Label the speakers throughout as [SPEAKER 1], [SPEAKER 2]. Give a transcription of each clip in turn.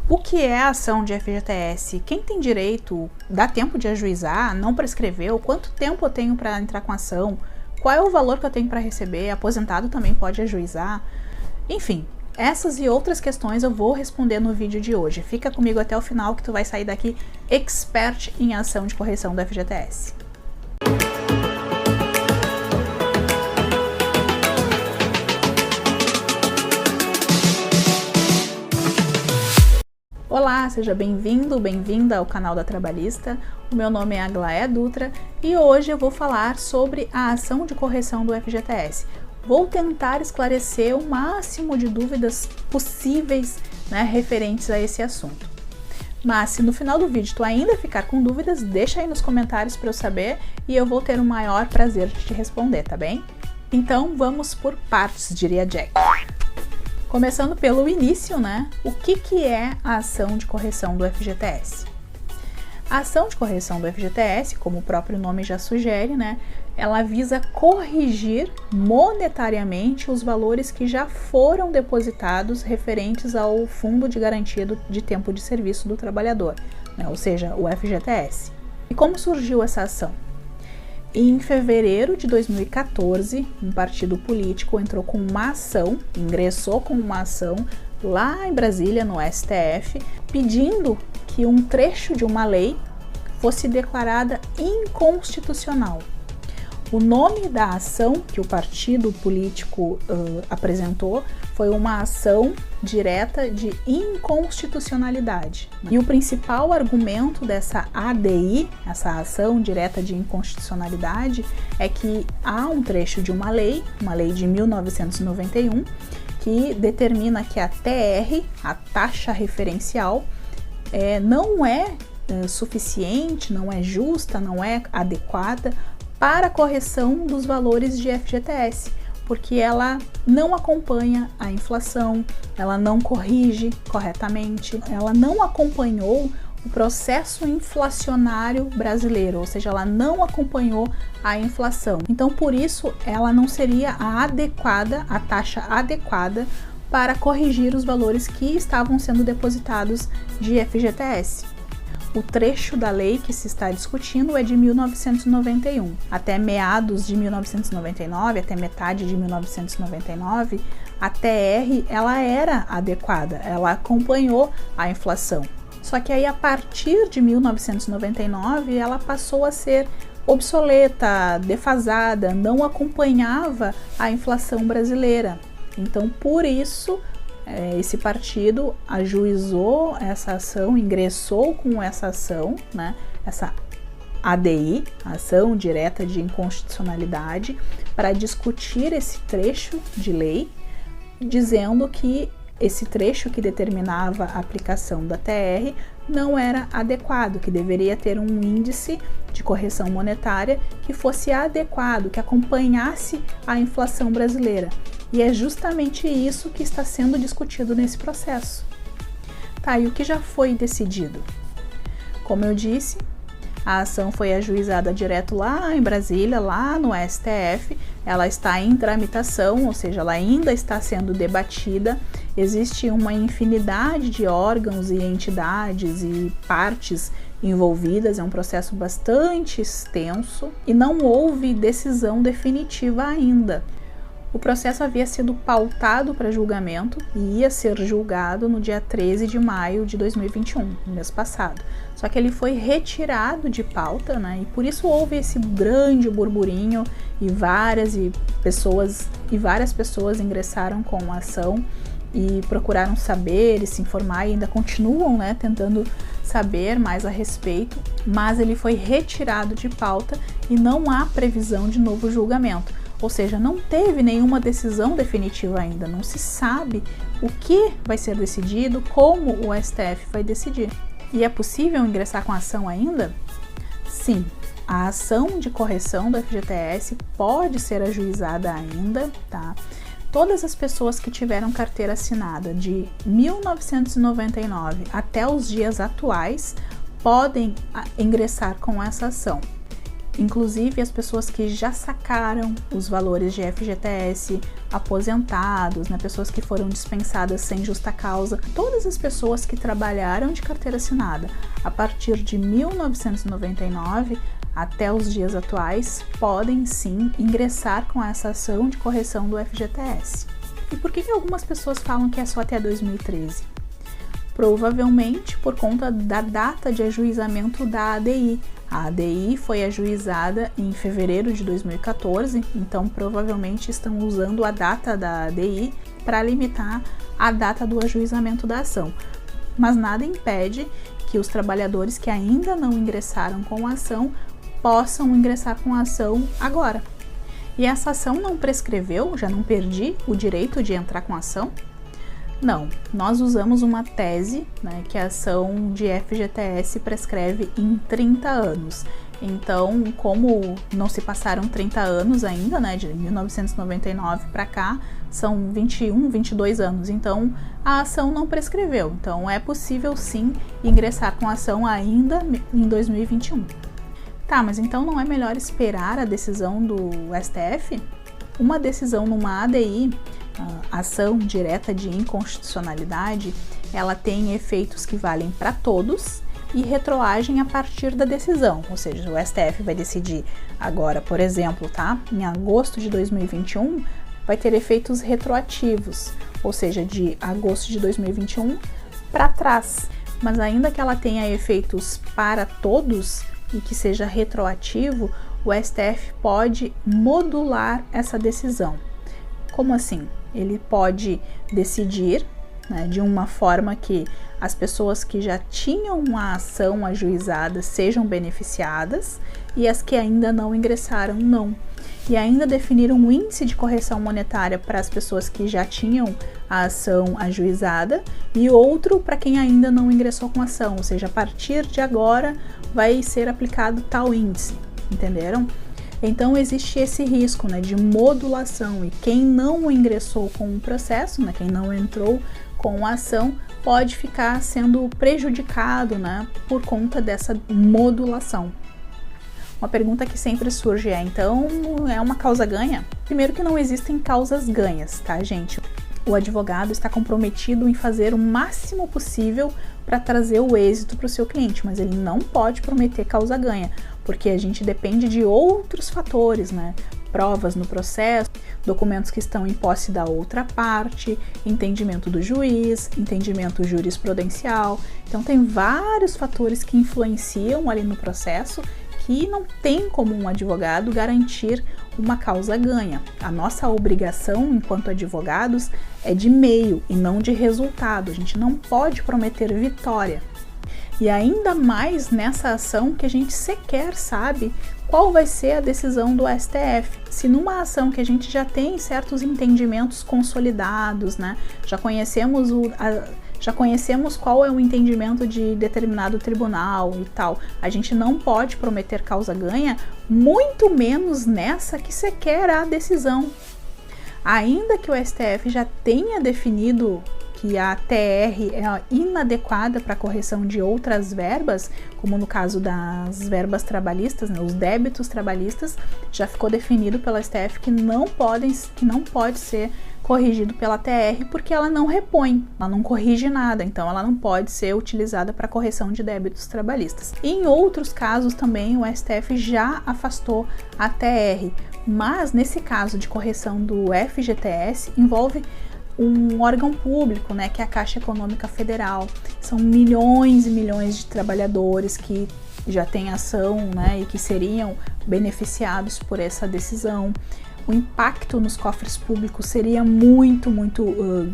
[SPEAKER 1] O que é a ação de FGTS? Quem tem direito? Dá tempo de ajuizar? Não prescreveu? Quanto tempo eu tenho para entrar com a ação? Qual é o valor que eu tenho para receber? Aposentado também pode ajuizar? Enfim, essas e outras questões eu vou responder no vídeo de hoje. Fica comigo até o final que tu vai sair daqui expert em ação de correção do FGTS. Olá, seja bem-vindo, bem-vinda ao canal da Trabalhista. O meu nome é Aglaé Dutra e hoje eu vou falar sobre a ação de correção do FGTS. Vou tentar esclarecer o máximo de dúvidas possíveis, referentes a esse assunto. Mas se no final do vídeo tu ainda ficar com dúvidas, deixa aí nos comentários para eu saber e eu vou ter o maior prazer de te responder, tá bem? Então vamos por partes, diria Jack. Começando pelo início, o que é a ação de correção do FGTS? A ação de correção do FGTS, como o próprio nome já sugere, ela visa corrigir monetariamente os valores que já foram depositados referentes ao Fundo de Garantia de Tempo de Serviço do Trabalhador, ou seja, o FGTS. E como surgiu essa ação? Em fevereiro de 2014, um partido político entrou com uma ação, ingressou com uma ação lá em Brasília, no STF, pedindo que um trecho de uma lei fosse declarada inconstitucional. O nome da ação que o partido político apresentou foi uma ação direta de inconstitucionalidade. E o principal argumento dessa ADI, essa ação direta de inconstitucionalidade, é que há um trecho de uma lei de 1991, que determina que a TR, a taxa referencial, não é suficiente, não é justa, não é adequada para a correção dos valores de FGTS, porque ela não acompanha a inflação, ela não corrige corretamente, ela não acompanhou o processo inflacionário brasileiro, ou seja, ela não acompanhou a inflação. Então, por isso, ela não seria a taxa adequada para corrigir os valores que estavam sendo depositados de FGTS. O trecho da lei que se está discutindo é de 1991. Até meados de 1999, até metade de 1999, a TR ela era adequada, ela acompanhou a inflação. Só que aí a partir de 1999 ela passou a ser obsoleta, defasada, não acompanhava a inflação brasileira. Então, por isso, esse partido ajuizou essa ação, ingressou com essa ação, essa ADI, Ação Direta de Inconstitucionalidade, para discutir esse trecho de lei, dizendo que esse trecho que determinava a aplicação da TR não era adequado, que deveria ter um índice de correção monetária que fosse adequado, que acompanhasse a inflação brasileira. E é justamente isso que está sendo discutido nesse processo. Tá, e o que já foi decidido? Como eu disse, a ação foi ajuizada direto lá em Brasília, lá no STF. Ela está em tramitação, ou seja, ela ainda está sendo debatida. Existe uma infinidade de órgãos e entidades e partes envolvidas, é um processo bastante extenso e não houve decisão definitiva ainda. O processo havia sido pautado para julgamento e ia ser julgado no dia 13 de maio de 2021, no mês passado. Só que ele foi retirado de pauta, e por isso houve esse grande burburinho e várias pessoas ingressaram com a ação e procuraram saber e se informar e ainda continuam, tentando saber mais a respeito, mas ele foi retirado de pauta e não há previsão de novo julgamento. Ou seja, não teve nenhuma decisão definitiva ainda, não se sabe o que vai ser decidido, como o STF vai decidir. E é possível ingressar com a ação ainda? Sim, a ação de correção do FGTS pode ser ajuizada ainda, tá? Todas as pessoas que tiveram carteira assinada de 1999 até os dias atuais podem ingressar com essa ação. Inclusive as pessoas que já sacaram os valores de FGTS, aposentados, né, pessoas que foram dispensadas sem justa causa, todas as pessoas que trabalharam de carteira assinada a partir de 1999 até os dias atuais podem sim ingressar com essa ação de correção do FGTS. E por que algumas pessoas falam que é só até 2013? Provavelmente por conta da data de ajuizamento da ADI. A ADI foi ajuizada em fevereiro de 2014, então provavelmente estão usando a data da ADI para limitar a data do ajuizamento da ação. Mas nada impede que os trabalhadores que ainda não ingressaram com a ação possam ingressar com a ação agora. E essa ação não prescreveu? Já não perdi o direito de entrar com a ação? Não, nós usamos uma tese, né, que a ação de FGTS prescreve em 30 anos. Então, como não se passaram 30 anos ainda, né, de 1999 para cá, são 21, 22 anos. Então, a ação não prescreveu. Então, é possível sim ingressar com a ação ainda em 2021. Tá, mas então não é melhor esperar a decisão do STF? Uma decisão numa ADI, ação direta de inconstitucionalidade, ela tem efeitos que valem para todos e retroagem a partir da decisão, ou seja, o STF vai decidir agora, por exemplo, tá? Em agosto de 2021, vai ter efeitos retroativos, ou seja, de agosto de 2021 para trás. Mas ainda que ela tenha efeitos para todos e que seja retroativo, o STF pode modular essa decisão. Como assim? Ele pode decidir, né, de uma forma que as pessoas que já tinham uma ação ajuizada sejam beneficiadas e as que ainda não ingressaram, não. E ainda definir um índice de correção monetária para as pessoas que já tinham a ação ajuizada e outro para quem ainda não ingressou com a ação, ou seja, a partir de agora vai ser aplicado tal índice, entenderam? Então existe esse risco, né, de modulação, e quem não ingressou com o processo, né, quem não entrou com a ação, pode ficar sendo prejudicado, né, por conta dessa modulação. Uma pergunta que sempre surge é, então, é uma causa ganha? Primeiro que não existem causas ganhas, tá, gente? O advogado está comprometido em fazer o máximo possível para trazer o êxito para o seu cliente, mas ele não pode prometer causa ganha, porque a gente depende de outros fatores, né? Provas no processo, documentos que estão em posse da outra parte, entendimento do juiz, entendimento jurisprudencial. Então tem vários fatores que influenciam ali no processo que não tem como um advogado garantir uma causa ganha. A nossa obrigação enquanto advogados é de meio e não de resultado. A gente não pode prometer vitória. E ainda mais nessa ação que a gente sequer sabe qual vai ser a decisão do STF. Se numa ação que a gente já tem certos entendimentos consolidados, né? Já conhecemos qual é o entendimento de determinado tribunal e tal. A gente não pode prometer causa ganha, muito menos nessa que sequer há decisão. Ainda que o STF já tenha definido que a TR é inadequada para correção de outras verbas, como no caso das verbas trabalhistas, né, os débitos trabalhistas, já ficou definido pela STF que não pode ser corrigido pela TR porque ela não repõe, ela não corrige nada, então ela não pode ser utilizada para correção de débitos trabalhistas. E em outros casos também o STF já afastou a TR, mas nesse caso de correção do FGTS envolve um órgão público, né, que é a Caixa Econômica Federal. São milhões e milhões de trabalhadores que já têm ação, né, e que seriam beneficiados por essa decisão. O impacto nos cofres públicos seria muito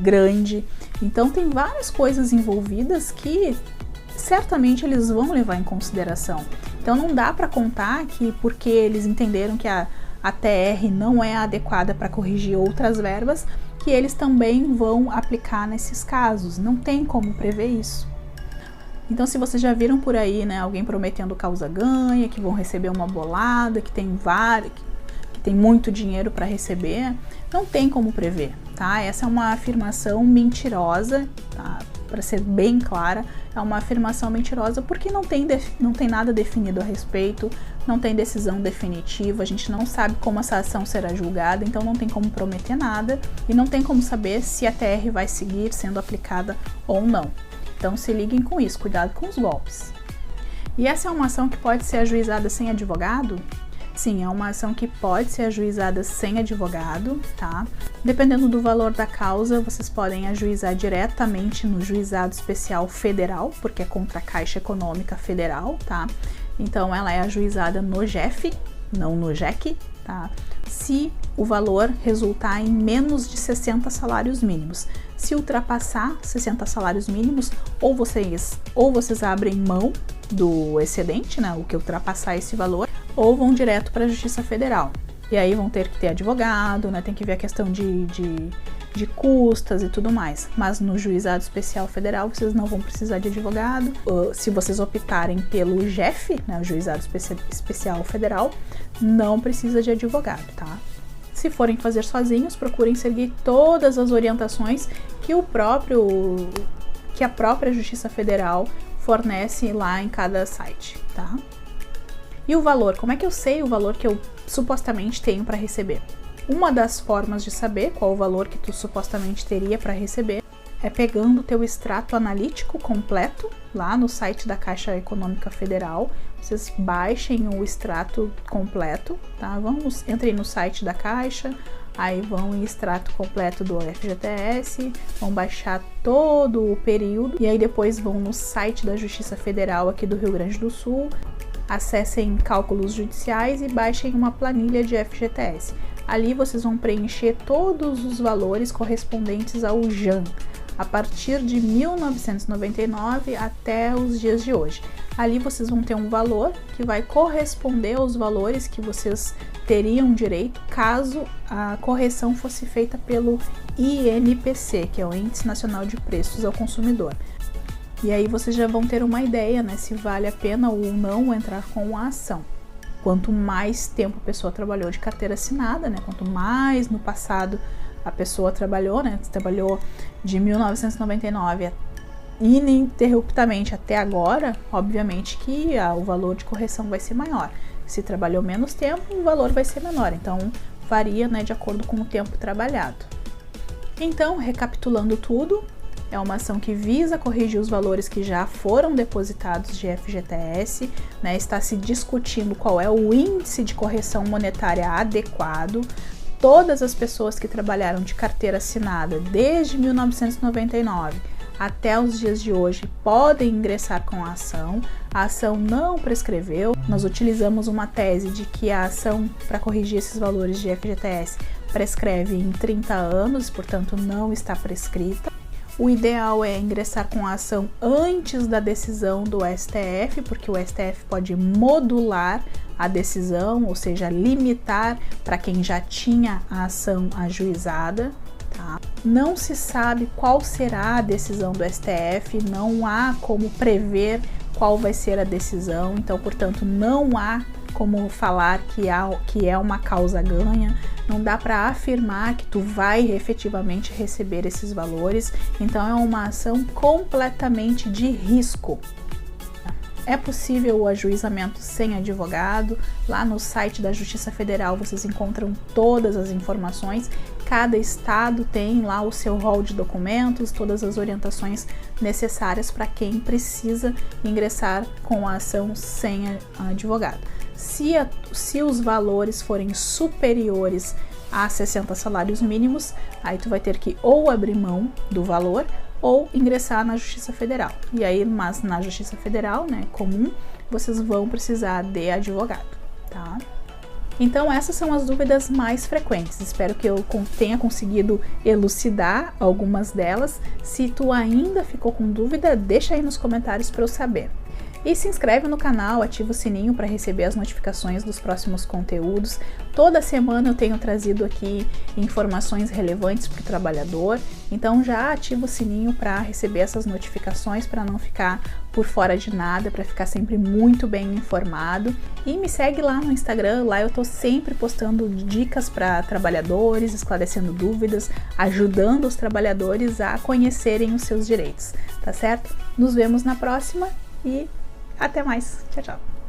[SPEAKER 1] grande. Então tem várias coisas envolvidas que certamente eles vão levar em consideração. Então não dá para contar que porque eles entenderam que a TR não é adequada para corrigir outras verbas, que eles também vão aplicar nesses casos. Não tem como prever isso. Então, se vocês já viram por aí, né, alguém prometendo causa ganha, que vão receber uma bolada, que tem muito dinheiro para receber, não tem como prever, tá? Essa é uma afirmação mentirosa, tá? para ser bem clara, é uma afirmação mentirosa porque não tem nada definido a respeito, não tem decisão definitiva, a gente não sabe como essa ação será julgada, então não tem como prometer nada e não tem como saber se a TR vai seguir sendo aplicada ou não. Então se liguem com isso, cuidado com os golpes. E essa é uma ação que pode ser ajuizada sem advogado? Sim, é uma ação que pode ser ajuizada sem advogado, tá? Dependendo do valor da causa, vocês podem ajuizar diretamente no Juizado Especial Federal, porque é contra a Caixa Econômica Federal, tá? Então ela é ajuizada no JEF, não no JEC, tá? Se o valor resultar em menos de 60 salários mínimos. Se ultrapassar 60 salários mínimos, ou vocês abrem mão do excedente, né, o que ultrapassar esse valor, ou vão direto para a Justiça Federal. E aí vão ter que ter advogado, né, tem que ver a questão de custas e tudo mais. Mas no Juizado Especial Federal vocês não vão precisar de advogado. Se vocês optarem pelo JEF, né, o Juizado Especial Federal, não precisa de advogado, tá? Se forem fazer sozinhos, procurem seguir todas as orientações que a própria Justiça Federal fornece lá em cada site, tá? E o valor? Como é que eu sei o valor que eu supostamente tenho para receber? Uma das formas de saber qual o valor que tu supostamente teria para receber é pegando o teu extrato analítico completo lá no site da Caixa Econômica Federal. Vocês baixem o extrato completo, tá? Entrem no site da Caixa, aí vão em extrato completo do FGTS, vão baixar todo o período e aí depois vão no site da Justiça Federal aqui do Rio Grande do Sul, acessem cálculos judiciais e baixem uma planilha de FGTS. Ali vocês vão preencher todos os valores correspondentes ao JAN, a partir de 1999 até os dias de hoje. Ali vocês vão ter um valor que vai corresponder aos valores que vocês teriam direito caso a correção fosse feita pelo INPC, que é o Índice Nacional de Preços ao Consumidor. E aí vocês já vão ter uma ideia, né, se vale a pena ou não entrar com a ação. Quanto mais tempo a pessoa trabalhou de carteira assinada, né, quanto mais no passado a pessoa trabalhou, né, trabalhou de 1999 ininterruptamente até agora, obviamente que o valor de correção vai ser maior. Se trabalhou menos tempo, o valor vai ser menor, então varia, né, de acordo com o tempo trabalhado. Então, recapitulando tudo, é uma ação que visa corrigir os valores que já foram depositados de FGTS, né? Está se discutindo qual é o índice de correção monetária adequado. Todas as pessoas que trabalharam de carteira assinada desde 1999 até os dias de hoje podem ingressar com a ação. A ação não prescreveu. Nós utilizamos uma tese de que a ação para corrigir esses valores de FGTS prescreve em 30 anos, portanto não está prescrita. O ideal é ingressar com a ação antes da decisão do STF, porque o STF pode modular a decisão, ou seja, limitar para quem já tinha a ação ajuizada. Tá? Não se sabe qual será a decisão do STF, não há como prever qual vai ser a decisão, então, portanto, não há como falar que é uma causa ganha, não dá para afirmar que tu vai efetivamente receber esses valores, então é uma ação completamente de risco. É possível o ajuizamento sem advogado. Lá no site da Justiça Federal vocês encontram todas as informações. Cada estado tem lá o seu rol de documentos, todas as orientações necessárias para quem precisa ingressar com a ação sem advogado. Se os valores forem superiores a 60 salários mínimos, aí tu vai ter que ou abrir mão do valor ou ingressar na Justiça Federal. E aí, mas na Justiça Federal, né, comum, vocês vão precisar de advogado, tá? Então essas são as dúvidas mais frequentes. Espero que eu tenha conseguido elucidar algumas delas. Se tu ainda ficou com dúvida, deixa aí nos comentários para eu saber. E se inscreve no canal, ativa o sininho para receber as notificações dos próximos conteúdos. Toda semana eu tenho trazido aqui informações relevantes para o trabalhador, então já ativa o sininho para receber essas notificações, para não ficar por fora de nada, para ficar sempre muito bem informado. E me segue lá no Instagram, lá eu estou sempre postando dicas para trabalhadores, esclarecendo dúvidas, ajudando os trabalhadores a conhecerem os seus direitos, tá certo? Nos vemos na próxima e até mais. Tchau, tchau.